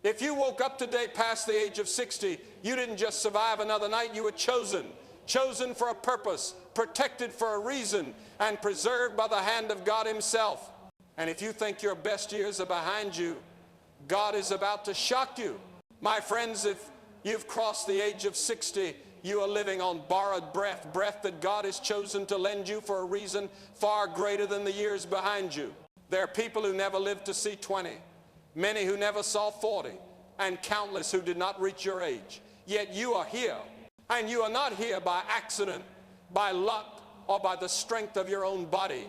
If you woke up today past the age of 60, you didn't just survive another night, you were chosen. Chosen for a purpose, protected for a reason, and preserved by the hand of God himself. And if you think your best years are behind you, God is about to shock you. My friends, if you've crossed the age of 60, you are living on borrowed breath, breath that God has chosen to lend you for a reason far greater than the years behind you. There are people who never lived to see 20, many who never saw 40, and countless who did not reach your age. Yet you are here, and you are not here by accident, by luck, or by the strength of your own body.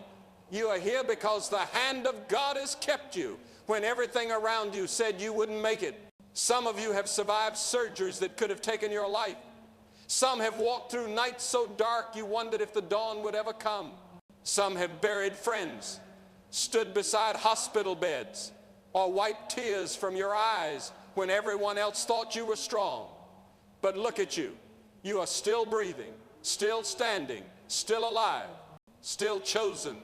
You are here because the hand of God has kept you when everything around you said you wouldn't make it. Some of you have survived surgeries that could have taken your life. Some have walked through nights so dark you wondered if the dawn would ever come. Some have buried friends, stood beside hospital beds, or wiped tears from your eyes when everyone else thought you were strong. But look at you. You are still breathing, still standing, still alive, still chosen.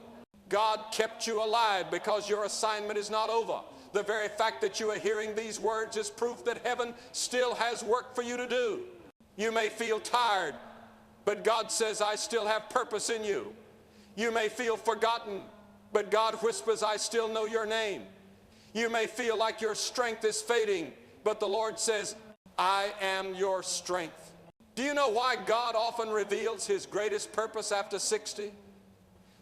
God kept you alive because your assignment is not over. The very fact that you are hearing these words is proof that heaven still has work for you to do. You may feel tired, but God says, I still have purpose in you. You may feel forgotten, but God whispers, I still know your name. You may feel like your strength is fading, but the Lord says, I am your strength. Do you know why God often reveals his greatest purpose after 60?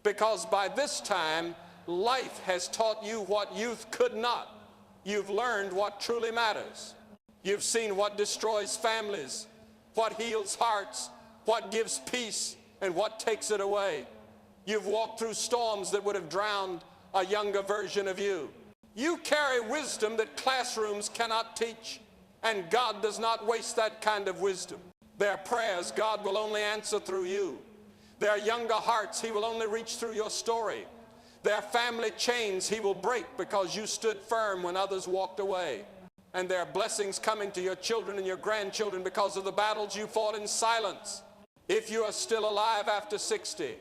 Because by this time, life has taught you what youth could not. You've learned what truly matters. You've seen what destroys families, what heals hearts, what gives peace, and what takes it away. You've walked through storms that would have drowned a younger version of you. You carry wisdom that classrooms cannot teach, and God does not waste that kind of wisdom. There are prayers God will only answer through you. There are younger hearts he will only reach through your story. There are family chains he will break because you stood firm when others walked away. And there are blessings coming to your children and your grandchildren because of the battles you fought in silence. If you are still alive after 60,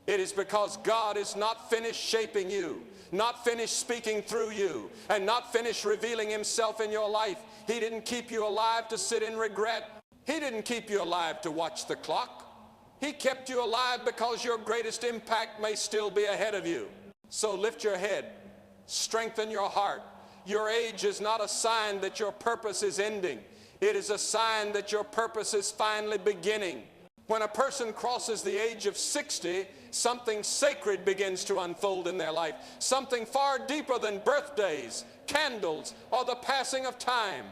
it is because God is not finished shaping you, not finished speaking through you, and not finished revealing himself in your life. He didn't keep you alive to sit in regret. He didn't keep you alive to watch the clock. He kept you alive because your greatest impact may still be ahead of you. So lift your head, strengthen your heart. Your age is not a sign that your purpose is ending. It is a sign that your purpose is finally beginning. When a person crosses the age of 60, something sacred begins to unfold in their life. Something far deeper than birthdays, candles, or the passing of time.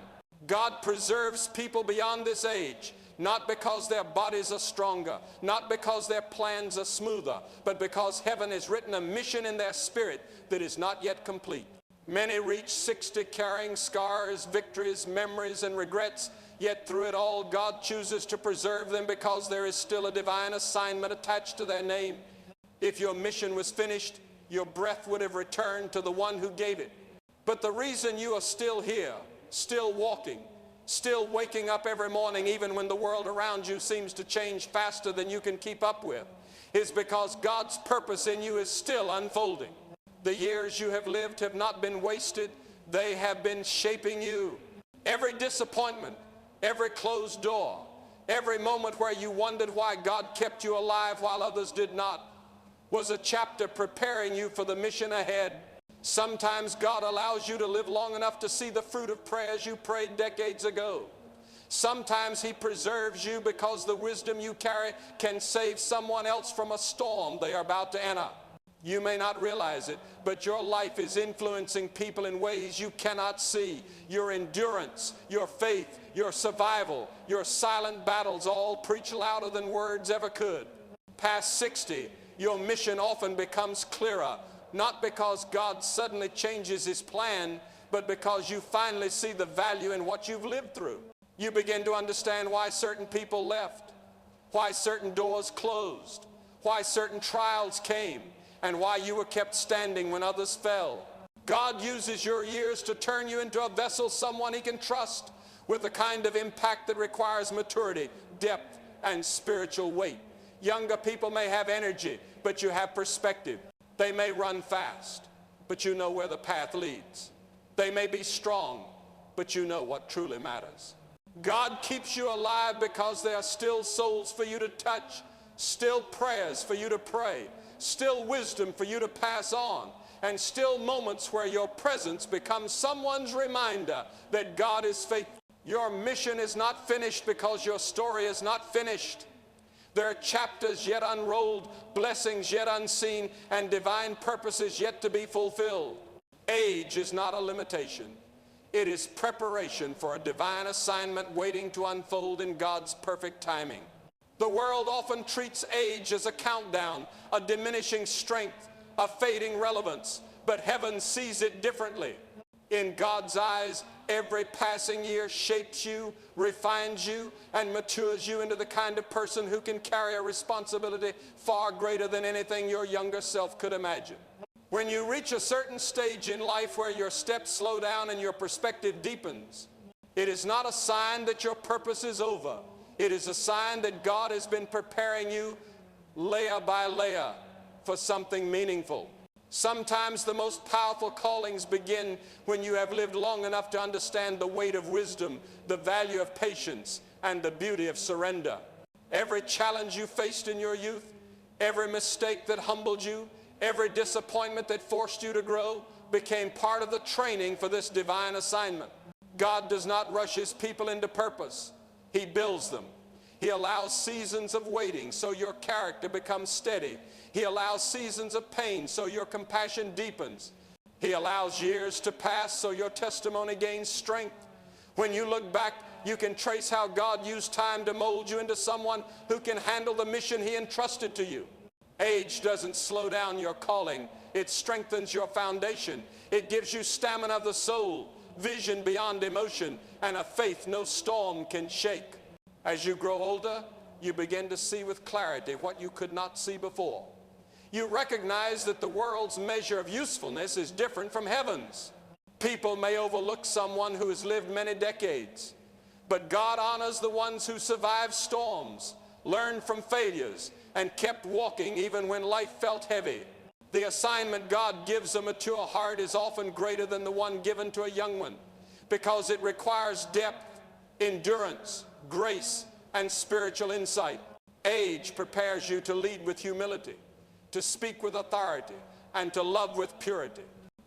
God preserves people beyond this age, not because their bodies are stronger, not because their plans are smoother, but because heaven has written a mission in their spirit that is not yet complete. Many reach 60 carrying scars, victories, memories, and regrets, yet through it all, God chooses to preserve them because there is still a divine assignment attached to their name. If your mission was finished, your breath would have returned to the one who gave it. But the reason you are still here, still walking, still waking up every morning, even when the world around you seems to change faster than you can keep up with, is because God's purpose in you is still unfolding. The years you have lived have not been wasted. They have been shaping you. Every disappointment, every closed door, every moment where you wondered why God kept you alive while others did not, was a chapter preparing you for the mission ahead. Sometimes God allows you to live long enough to see the fruit of prayers you prayed decades ago. Sometimes he preserves you because the wisdom you carry can save someone else from a storm they are about to enter. You may not realize it, but your life is influencing people in ways you cannot see. Your endurance, your faith, your survival, your silent battles all preach louder than words ever could. Past 60, your mission often becomes clearer, not because God suddenly changes his plan, but because you finally see the value in what you've lived through. You begin to understand why certain people left, why certain doors closed, why certain trials came, and why you were kept standing when others fell. God uses your years to turn you into a vessel, someone he can trust, with the kind of impact that requires maturity, depth, and spiritual weight. Younger people may have energy, but you have perspective. They may run fast, but you know where the path leads. They may be strong, but you know what truly matters. God keeps you alive because there are still souls for you to touch, still prayers for you to pray, still wisdom for you to pass on, and still moments where your presence becomes someone's reminder that God is faithful. Your mission is not finished because your story is not finished. There are chapters yet unrolled, blessings yet unseen, and divine purposes yet to be fulfilled. Age is not a limitation. It is preparation for a divine assignment waiting to unfold in God's perfect timing. The world often treats age as a countdown, a diminishing strength, a fading relevance, but heaven sees it differently. In God's eyes, every passing year shapes you, refines you, and matures you into the kind of person who can carry a responsibility far greater than anything your younger self could imagine. When you reach a certain stage in life where your steps slow down and your perspective deepens, it is not a sign that your purpose is over. It is a sign that God has been preparing you layer by layer for something meaningful. Sometimes the most powerful callings begin when you have lived long enough to understand the weight of wisdom, the value of patience, and the beauty of surrender. Every challenge you faced in your youth, every mistake that humbled you, every disappointment that forced you to grow became part of the training for this divine assignment. God does not rush his people into purpose. He builds them. He allows seasons of waiting so your character becomes steady. He allows seasons of pain so your compassion deepens. He allows years to pass so your testimony gains strength. When you look back, you can trace how God used time to mold you into someone who can handle the mission he entrusted to you. Age doesn't slow down your calling. It strengthens your foundation. It gives you stamina of the soul, vision beyond emotion, and a faith no storm can shake. As you grow older, you begin to see with clarity what you could not see before. You recognize that the world's measure of usefulness is different from heaven's. People may overlook someone who has lived many decades, but God honors the ones who survived storms, learned from failures, and kept walking even when life felt heavy. The assignment God gives a mature heart is often greater than the one given to a young one because it requires depth, endurance, grace, and spiritual insight. Age prepares you to lead with humility, to speak with authority, and to love with purity.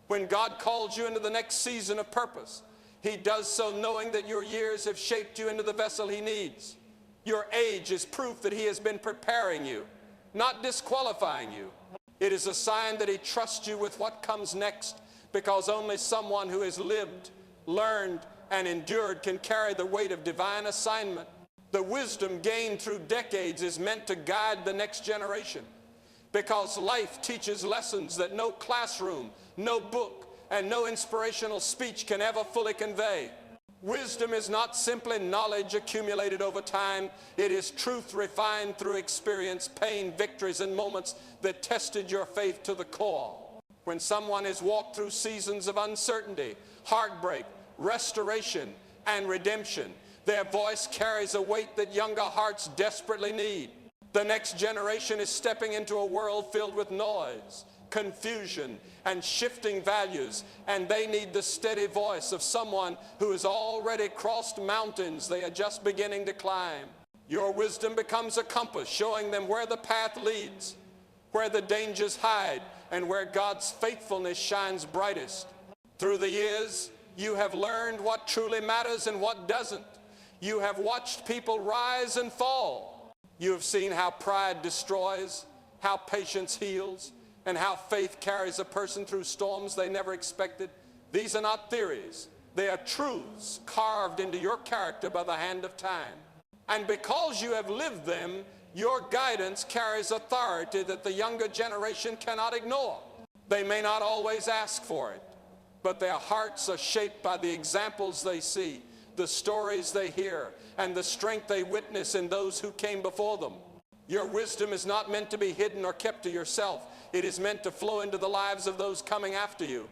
When God calls you into the next season of purpose, he does so knowing that your years have shaped you into the vessel he needs. Your age is proof that he has been preparing you, not disqualifying you. It is a sign that he trusts you with what comes next, because only someone who has lived, learned, and endured can carry the weight of divine assignment. The wisdom gained through decades is meant to guide the next generation, because life teaches lessons that no classroom, no book, and no inspirational speech can ever fully convey. Wisdom is not simply knowledge accumulated over time. It is truth refined through experience, pain, victories, and moments that tested your faith to the core. When someone has walked through seasons of uncertainty, heartbreak, restoration, and redemption, their voice carries a weight that younger hearts desperately need. The next generation is stepping into a world filled with noise, confusion, and shifting values, and they need the steady voice of someone who has already crossed mountains they are just beginning to climb. Your wisdom becomes a compass showing them where the path leads, where the dangers hide, and where God's faithfulness shines brightest. Through the years, you have learned what truly matters and what doesn't. You have watched people rise and fall. You have seen how pride destroys, how patience heals, and how faith carries a person through storms they never expected. These are not theories. They are truths carved into your character by the hand of time. And because you have lived them, your guidance carries authority that the younger generation cannot ignore. They may not always ask for it, but their hearts are shaped by the examples they see, the stories they hear, and the strength they witness in those who came before them. Your wisdom is not meant to be hidden or kept to yourself. It is meant to flow into the lives of those coming after you.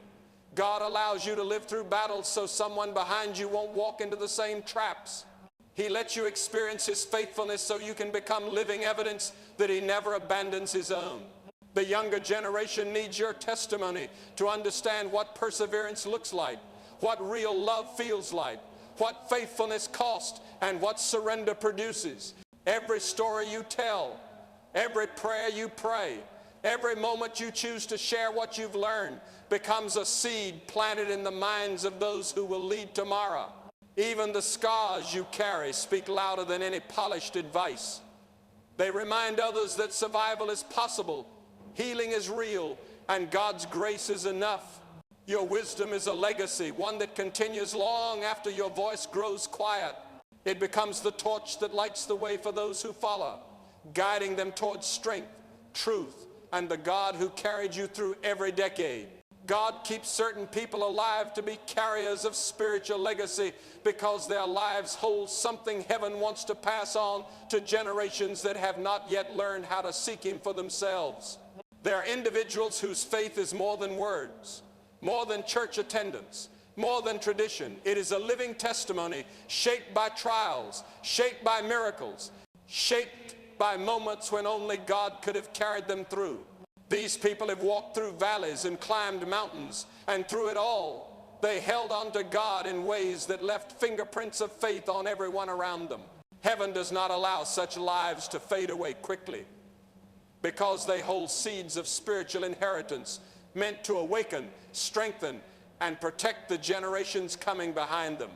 God allows you to live through battles so someone behind you won't walk into the same traps. He lets you experience his faithfulness so you can become living evidence that he never abandons his own. The younger generation needs your testimony to understand what perseverance looks like, what real love feels like, what faithfulness costs, and what surrender produces. Every story you tell, every prayer you pray, every moment you choose to share what you've learned becomes a seed planted in the minds of those who will lead tomorrow. Even the scars you carry speak louder than any polished advice. They remind others that survival is possible, healing is real, and God's grace is enough. Your wisdom is a legacy, one that continues long after your voice grows quiet. It becomes the torch that lights the way for those who follow, guiding them towards strength, truth, and the God who carried you through every decade. God keeps certain people alive to be carriers of spiritual legacy because their lives hold something heaven wants to pass on to generations that have not yet learned how to seek Him for themselves. There are individuals whose faith is more than words, more than church attendance, more than tradition. It is a living testimony shaped by trials, shaped by miracles, shaped by moments when only God could have carried them through. These people have walked through valleys and climbed mountains, and through it all, they held on to God in ways that left fingerprints of faith on everyone around them. Heaven does not allow such lives to fade away quickly because they hold seeds of spiritual inheritance meant to awaken, strengthen, and protect the generations coming behind them.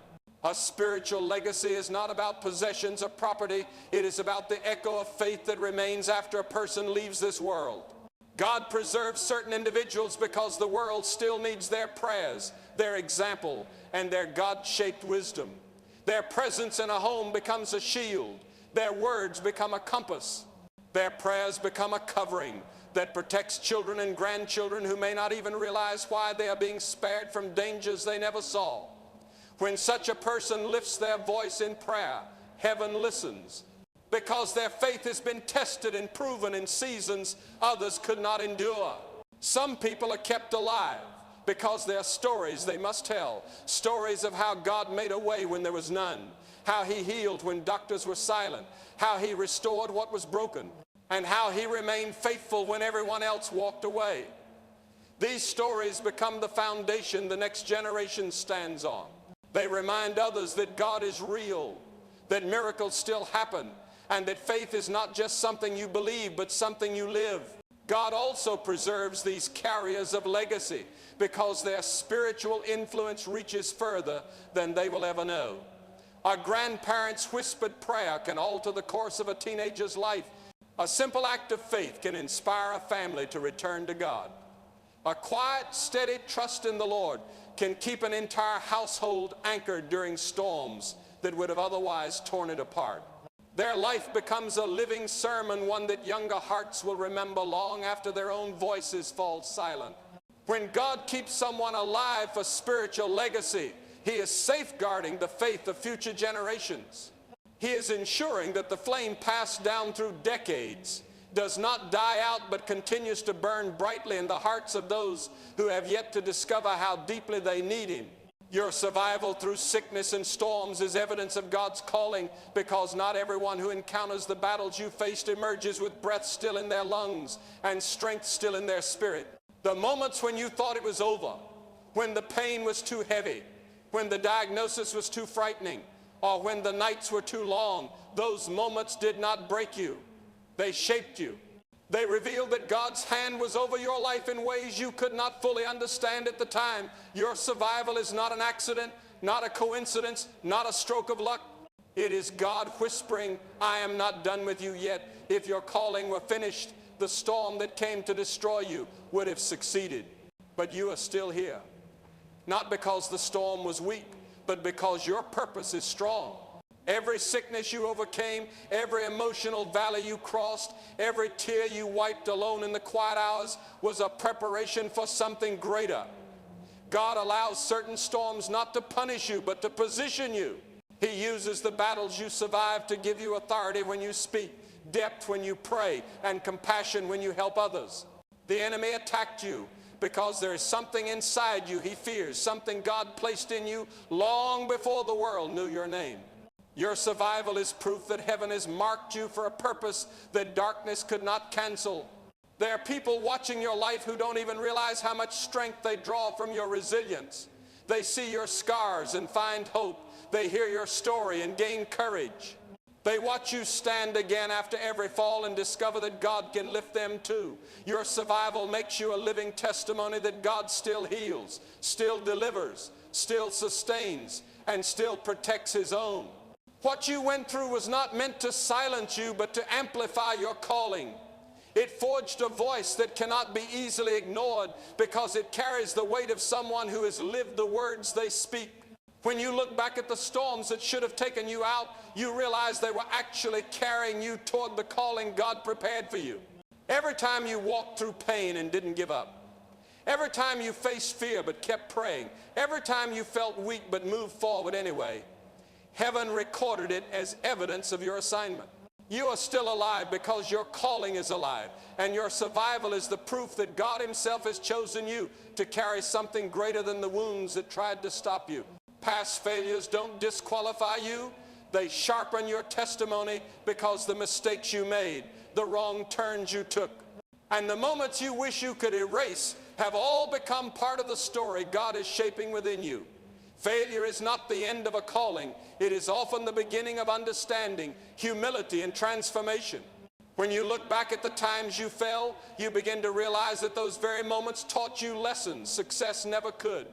A spiritual legacy is not about possessions or property. It is about the echo of faith that remains after a person leaves this world. God preserves certain individuals because the world still needs their prayers, their example, and their God-shaped wisdom. Their presence in a home becomes a shield. Their words become a compass. Their prayers become a covering that protects children and grandchildren who may not even realize why they are being spared from dangers they never saw. When such a person lifts their voice in prayer, heaven listens because their faith has been tested and proven in seasons others could not endure. Some people are kept alive because there are stories they must tell, stories of how God made a way when there was none, how He healed when doctors were silent, how He restored what was broken, and how He remained faithful when everyone else walked away. These stories become the foundation the next generation stands on. They remind others that God is real, that miracles still happen, and that faith is not just something you believe, but something you live. God also preserves these carriers of legacy because their spiritual influence reaches further than they will ever know. A grandparent's whispered prayer can alter the course of a teenager's life. A simple act of faith can inspire a family to return to God. A quiet, steady trust in the Lord can keep an entire household anchored during storms that would have otherwise torn it apart. Their life becomes a living sermon, one that younger hearts will remember long after their own voices fall silent. When God keeps someone alive for spiritual legacy, He is safeguarding the faith of future generations. He is ensuring that the flame passed down through decades does not die out but continues to burn brightly in the hearts of those who have yet to discover how deeply they need Him. Your survival through sickness and storms is evidence of God's calling because not everyone who encounters the battles you faced emerges with breath still in their lungs and strength still in their spirit. The moments when you thought it was over, when the pain was too heavy, when the diagnosis was too frightening, or when the nights were too long, those moments did not break you. They shaped you. They revealed that God's hand was over your life in ways you could not fully understand at the time. Your survival is not an accident, not a coincidence, not a stroke of luck. It is God whispering, I am not done with you yet. If your calling were finished, the storm that came to destroy you would have succeeded. But you are still here. Not because the storm was weak, but because your purpose is strong. Every sickness you overcame, every emotional valley you crossed, every tear you wiped alone in the quiet hours was a preparation for something greater. God allows certain storms not to punish you, but to position you. He uses the battles you survive to give you authority when you speak, depth when you pray, and compassion when you help others. The enemy attacked you because there is something inside you he fears, something God placed in you long before the world knew your name. Your survival is proof that heaven has marked you for a purpose that darkness could not cancel. There are people watching your life who don't even realize how much strength they draw from your resilience. They see your scars and find hope. They hear your story and gain courage. They watch you stand again after every fall and discover that God can lift them too. Your survival makes you a living testimony that God still heals, still delivers, still sustains, and still protects His own. What you went through was not meant to silence you, but to amplify your calling. It forged a voice that cannot be easily ignored because it carries the weight of someone who has lived the words they speak. When you look back at the storms that should have taken you out, you realize they were actually carrying you toward the calling God prepared for you. Every time you walked through pain and didn't give up, every time you faced fear but kept praying, every time you felt weak but moved forward anyway, heaven recorded it as evidence of your assignment. You are still alive because your calling is alive, and your survival is the proof that God Himself has chosen you to carry something greater than the wounds that tried to stop you. Past failures don't disqualify you. They sharpen your testimony because the mistakes you made, the wrong turns you took, and the moments you wish you could erase have all become part of the story God is shaping within you. Failure is not the end of a calling. It is often the beginning of understanding, humility, and transformation. When you look back at the times you fell, you begin to realize that those very moments taught you lessons success never could.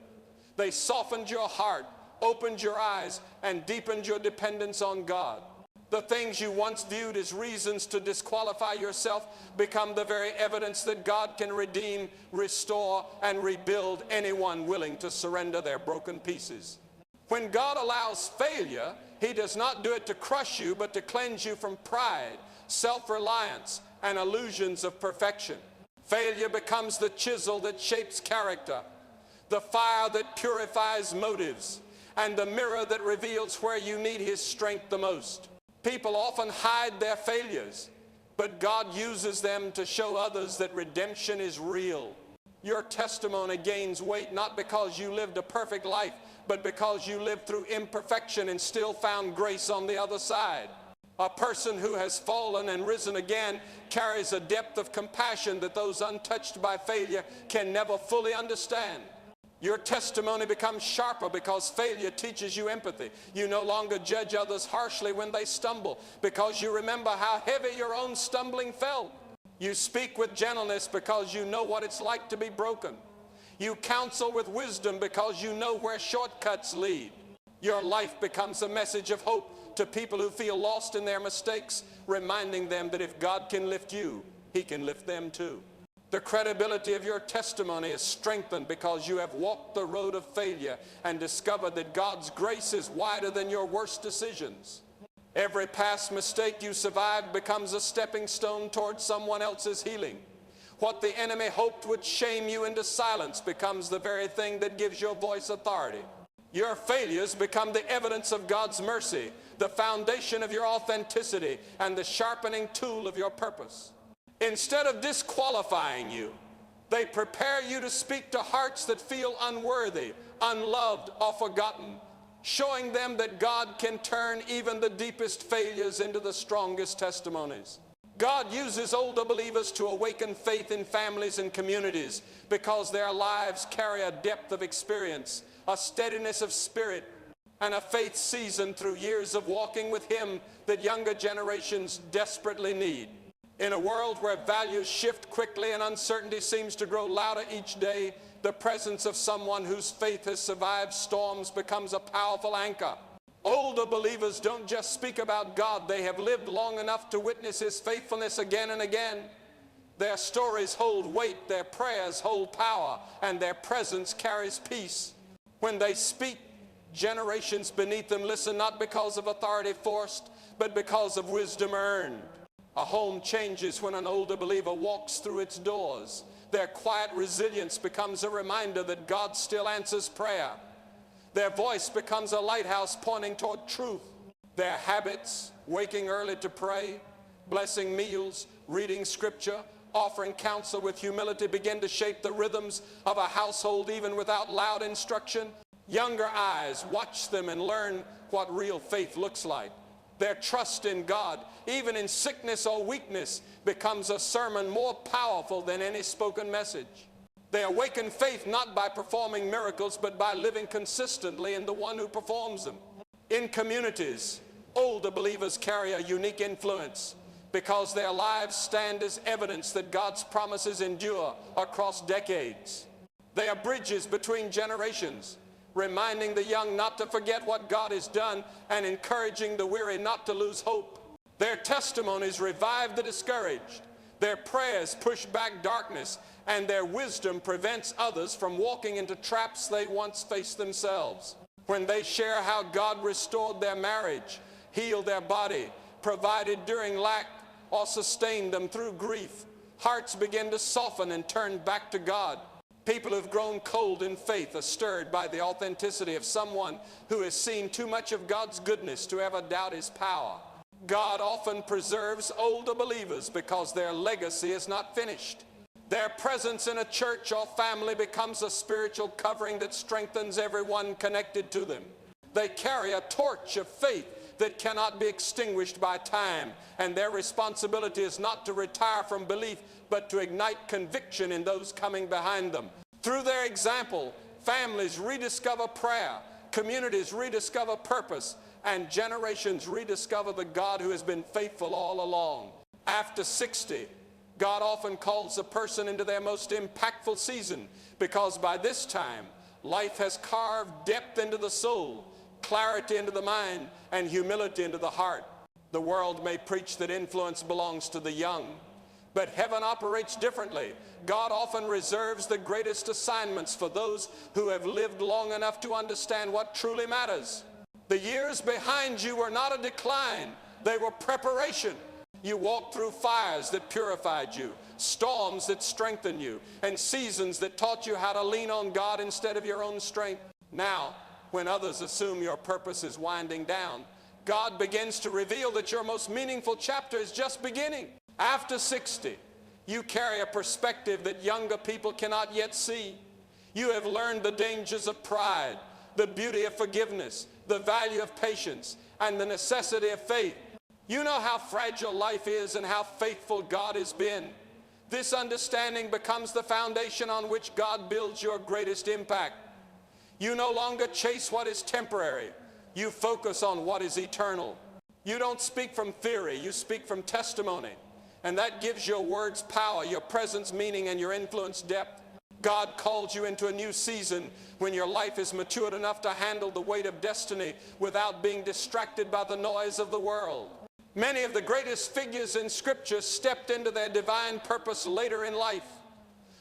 They softened your heart, opened your eyes, and deepened your dependence on God. The things you once viewed as reasons to disqualify yourself become the very evidence that God can redeem, restore, and rebuild anyone willing to surrender their broken pieces. When God allows failure, He does not do it to crush you, but to cleanse you from pride, self-reliance, and illusions of perfection. Failure becomes the chisel that shapes character, the fire that purifies motives, and the mirror that reveals where you need His strength the most. People often hide their failures, but God uses them to show others that redemption is real. Your testimony gains weight not because you lived a perfect life, but because you lived through imperfection and still found grace on the other side. A person who has fallen and risen again carries a depth of compassion that those untouched by failure can never fully understand. Your testimony becomes sharper because failure teaches you empathy. You no longer judge others harshly when they stumble because you remember how heavy your own stumbling felt. You speak with gentleness because you know what it's like to be broken. You counsel with wisdom because you know where shortcuts lead. Your life becomes a message of hope to people who feel lost in their mistakes, reminding them that if God can lift you, He can lift them too. The credibility of your testimony is strengthened because you have walked the road of failure and discovered that God's grace is wider than your worst decisions. Every past mistake you survived becomes a stepping stone towards someone else's healing. What the enemy hoped would shame you into silence becomes the very thing that gives your voice authority. Your failures become the evidence of God's mercy, the foundation of your authenticity, and the sharpening tool of your purpose. Instead of disqualifying you, they prepare you to speak to hearts that feel unworthy, unloved, or forgotten, showing them that God can turn even the deepest failures into the strongest testimonies. God uses older believers to awaken faith in families and communities because their lives carry a depth of experience, a steadiness of spirit, and a faith seasoned through years of walking with Him that younger generations desperately need. In a world where values shift quickly and uncertainty seems to grow louder each day, the presence of someone whose faith has survived storms becomes a powerful anchor. Older believers don't just speak about God, they have lived long enough to witness His faithfulness again and again. Their stories hold weight, their prayers hold power, and their presence carries peace. When they speak, generations beneath them listen not because of authority forced, but because of wisdom earned. A home changes when an older believer walks through its doors. Their quiet resilience becomes a reminder that God still answers prayer. Their voice becomes a lighthouse pointing toward truth. Their habits, waking early to pray, blessing meals, reading scripture, offering counsel with humility, begin to shape the rhythms of a household even without loud instruction. Younger eyes watch them and learn what real faith looks like. Their trust in God, even in sickness or weakness, becomes a sermon more powerful than any spoken message. They awaken faith not by performing miracles, but by living consistently in the one who performs them. In communities, older believers carry a unique influence because their lives stand as evidence that God's promises endure across decades. They are bridges between generations, reminding the young not to forget what God has done and encouraging the weary not to lose hope. Their testimonies revive the discouraged. Their prayers push back darkness, and their wisdom prevents others from walking into traps they once faced themselves. When they share how God restored their marriage, healed their body, provided during lack, or sustained them through grief, hearts begin to soften and turn back to God. People who've grown cold in faith are stirred by the authenticity of someone who has seen too much of God's goodness to ever doubt His power. God often preserves older believers because their legacy is not finished. Their presence in a church or family becomes a spiritual covering that strengthens everyone connected to them. They carry a torch of faith that cannot be extinguished by time, and their responsibility is not to retire from belief, but to ignite conviction in those coming behind them. Through their example, families rediscover prayer, communities rediscover purpose, and generations rediscover the God who has been faithful all along. After 60, God often calls a person into their most impactful season because by this time, life has carved depth into the soul, clarity into the mind, and humility into the heart. The world may preach that influence belongs to the young, but heaven operates differently. God often reserves the greatest assignments for those who have lived long enough to understand what truly matters. The years behind you were not a decline, they were preparation. You walked through fires that purified you, storms that strengthened you, and seasons that taught you how to lean on God instead of your own strength. Now, when others assume your purpose is winding down, God begins to reveal that your most meaningful chapter is just beginning. After 60, you carry a perspective that younger people cannot yet see. You have learned the dangers of pride, the beauty of forgiveness, the value of patience, and the necessity of faith. You know how fragile life is and how faithful God has been. This understanding becomes the foundation on which God builds your greatest impact. You no longer chase what is temporary. You focus on what is eternal. You don't speak from theory, you speak from testimony. And that gives your words power, your presence meaning, and your influence depth. God called you into a new season when your life is matured enough to handle the weight of destiny without being distracted by the noise of the world. Many of the greatest figures in Scripture stepped into their divine purpose later in life.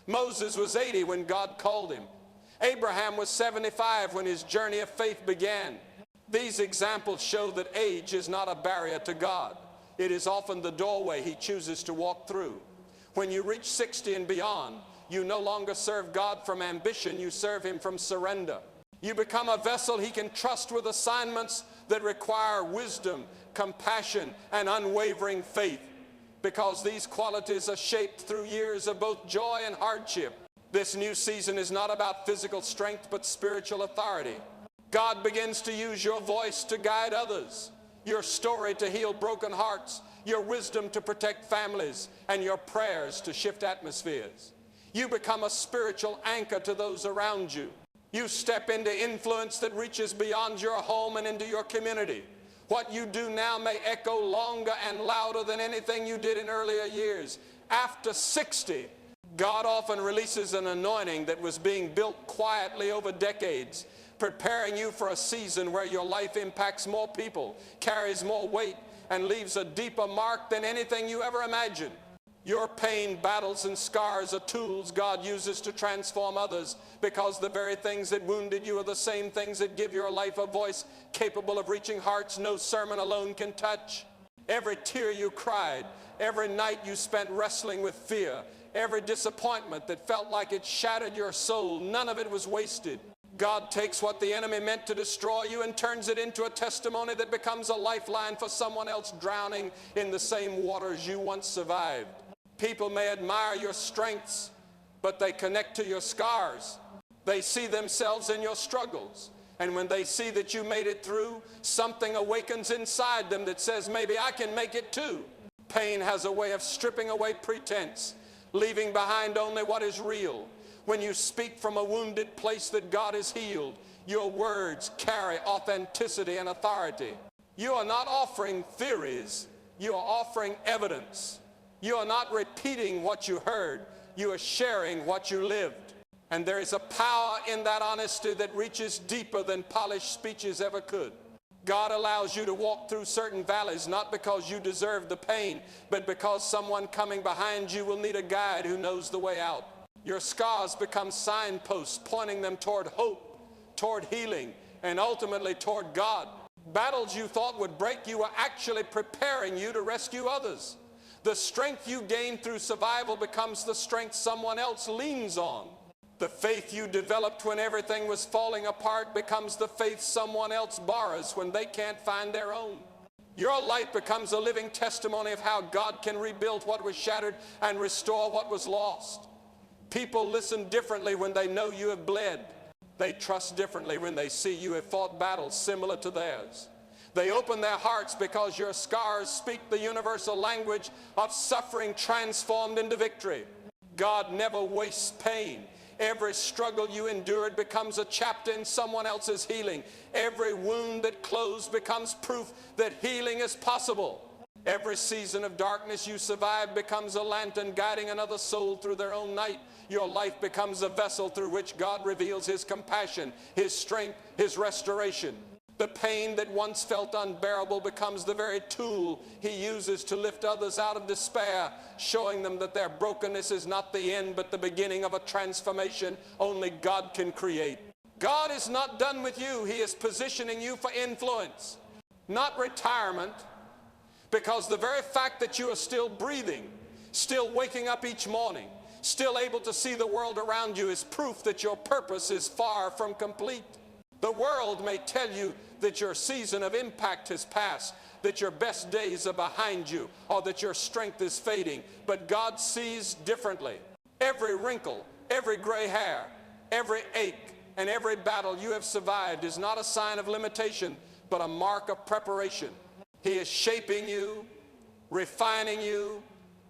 Moses was 80 when God called him. Abraham was 75 when his journey of faith began. These examples show that age is not a barrier to God. It is often the doorway He chooses to walk through. When you reach 60 and beyond, you no longer serve God from ambition, you serve Him from surrender. You become a vessel He can trust with assignments that require wisdom, compassion, and unwavering faith, because these qualities are shaped through years of both joy and hardship. This new season is not about physical strength, but spiritual authority. God begins to use your voice to guide others, your story to heal broken hearts, your wisdom to protect families, and your prayers to shift atmospheres. You become a spiritual anchor to those around you. You step into influence that reaches beyond your home and into your community. What you do now may echo longer and louder than anything you did in earlier years. After 60, God often releases an anointing that was being built quietly over decades, preparing you for a season where your life impacts more people, carries more weight, and leaves a deeper mark than anything you ever imagined. Your pain, battles, and scars are tools God uses to transform others, because the very things that wounded you are the same things that give your life a voice capable of reaching hearts no sermon alone can touch. Every tear you cried, every night you spent wrestling with fear, every disappointment that felt like it shattered your soul, none of it was wasted. God takes what the enemy meant to destroy you and turns it into a testimony that becomes a lifeline for someone else drowning in the same waters you once survived. People may admire your strengths, but they connect to your scars. They see themselves in your struggles. And when they see that you made it through, something awakens inside them that says, maybe I can make it too. Pain has a way of stripping away pretense, leaving behind only what is real. When you speak from a wounded place that God has healed, your words carry authenticity and authority. You are not offering theories. You are offering evidence. You are not repeating what you heard. You are sharing what you lived. And there is a power in that honesty that reaches deeper than polished speeches ever could. God allows you to walk through certain valleys, not because you deserve the pain, but because someone coming behind you will need a guide who knows the way out. Your scars become signposts pointing them toward hope, toward healing, and ultimately toward God. Battles you thought would break you were actually preparing you to rescue others. The strength you gain through survival becomes the strength someone else leans on. The faith you developed when everything was falling apart becomes the faith someone else borrows when they can't find their own. Your life becomes a living testimony of how God can rebuild what was shattered and restore what was lost. People listen differently when they know you have bled. They trust differently when they see you have fought battles similar to theirs. They open their hearts because your scars speak the universal language of suffering transformed into victory. God never wastes pain. Every struggle you endured becomes a chapter in someone else's healing. Every wound that closed becomes proof that healing is possible. Every season of darkness you survive becomes a lantern guiding another soul through their own night. Your life becomes a vessel through which God reveals His compassion, His strength, His restoration. The pain that once felt unbearable becomes the very tool He uses to lift others out of despair, showing them that their brokenness is not the end but the beginning of a transformation only God can create. God is not done with you. He is positioning you for influence, not retirement, because the very fact that you are still breathing, still waking up each morning, still able to see the world around you is proof that your purpose is far from complete. The world may tell you that your season of impact has passed, that your best days are behind you, or that your strength is fading, but God sees differently. Every wrinkle, every gray hair, every ache, and every battle you have survived is not a sign of limitation, but a mark of preparation. He is shaping you, refining you,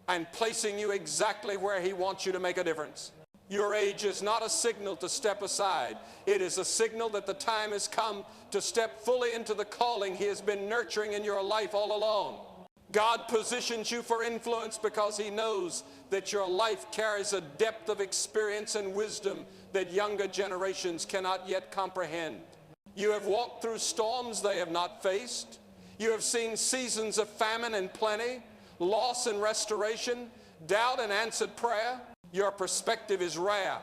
and placing you exactly where He wants you to make a difference. Your age is not a signal to step aside. It is a signal that the time has come to step fully into the calling He has been nurturing in your life all along. God positions you for influence because He knows that your life carries a depth of experience and wisdom that younger generations cannot yet comprehend. You have walked through storms they have not faced. You have seen seasons of famine and plenty, loss and restoration, doubt and answered prayer. Your perspective is rare,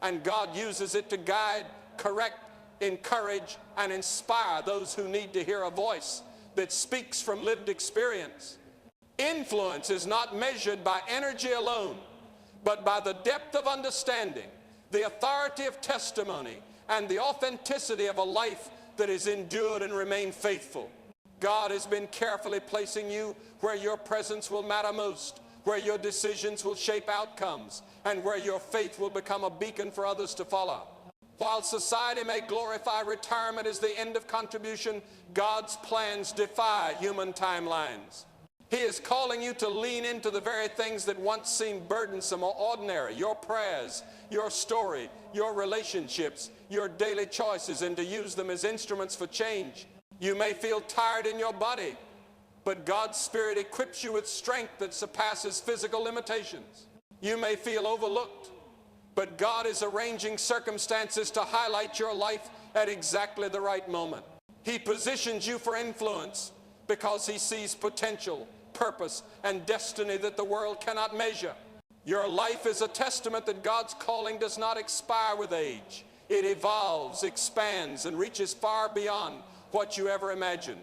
and God uses it to guide, correct, encourage, and inspire those who need to hear a voice that speaks from lived experience. Influence is not measured by energy alone, but by the depth of understanding, the authority of testimony, and the authenticity of a life that has endured and remained faithful. God has been carefully placing you where your presence will matter most, where your decisions will shape outcomes, and where your faith will become a beacon for others to follow. While society may glorify retirement as the end of contribution, God's plans defy human timelines. He is calling you to lean into the very things that once seemed burdensome or ordinary, your prayers, your story, your relationships, your daily choices, and to use them as instruments for change. You may feel tired in your body, but God's Spirit equips you with strength that surpasses physical limitations. You may feel overlooked, but God is arranging circumstances to highlight your life at exactly the right moment. He positions you for influence because He sees potential, purpose, and destiny that the world cannot measure. Your life is a testament that God's calling does not expire with age. It evolves, expands, and reaches far beyond what you ever imagined.